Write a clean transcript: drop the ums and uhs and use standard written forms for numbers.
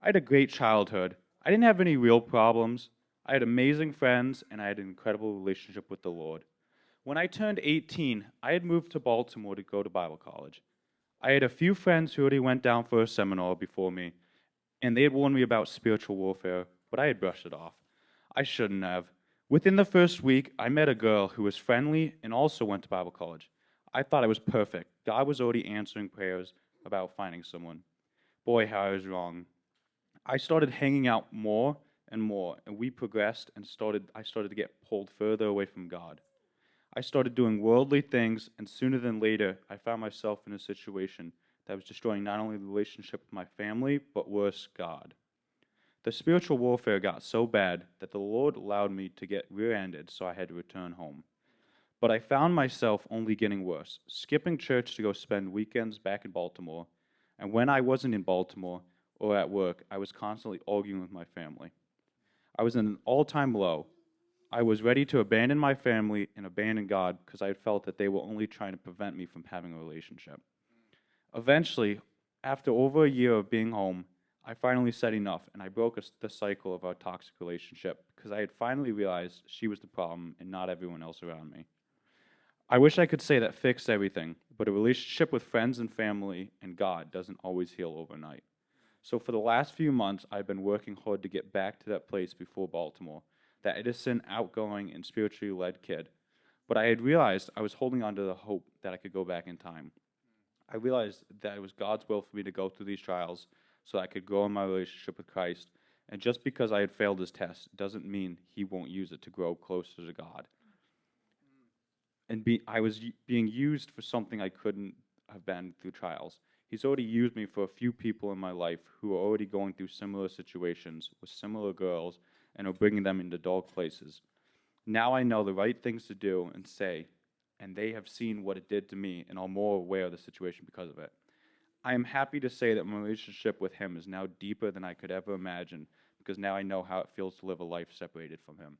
I had a great childhood. I didn't have any real problems. I had amazing friends, and I had an incredible relationship with the Lord. When I turned 18, I had moved to Baltimore to go to Bible college. I had a few friends who already went down for a seminar before me, and they had warned me about spiritual warfare, but I had brushed it off. I shouldn't have. Within the first week, I met a girl who was friendly and also went to Bible college. I thought I was perfect. God was already answering prayers about finding someone. Boy, how I was wrong. I started hanging out more and more, and we progressed and I started to get pulled further away from God. I started doing worldly things, and sooner than later, I found myself in a situation that was destroying not only the relationship with my family, but worse, God. The spiritual warfare got so bad that the Lord allowed me to get rear ended, so I had to return home. But I found myself only getting worse, skipping church to go spend weekends back in Baltimore. And when I wasn't in Baltimore or at work, I was constantly arguing with my family. I was in an all time low. I was ready to abandon my family and abandon God because I felt that they were only trying to prevent me from having a relationship. Eventually, after over a year of being home, I finally said enough and I broke the cycle of our toxic relationship because I had finally realized she was the problem and not everyone else around me. I wish I could say that fixed everything, but a relationship with friends and family and God doesn't always heal overnight. So for the last few months, I've been working hard to get back to that place before Baltimore, that innocent, outgoing, and spiritually led kid. But I had realized I was holding on to the hope that I could go back in time. I realized that it was God's will for me to go through these trials so I could grow in my relationship with Christ. And just because I had failed his test doesn't mean he won't use it to grow closer to God. I was being used for something I couldn't have been through trials. He's already used me for a few people in my life who are already going through similar situations with similar girls and are bringing them into dark places. Now I know the right things to do and say, and they have seen what it did to me and are more aware of the situation because of it. I am happy to say that my relationship with him is now deeper than I could ever imagine because now I know how it feels to live a life separated from him.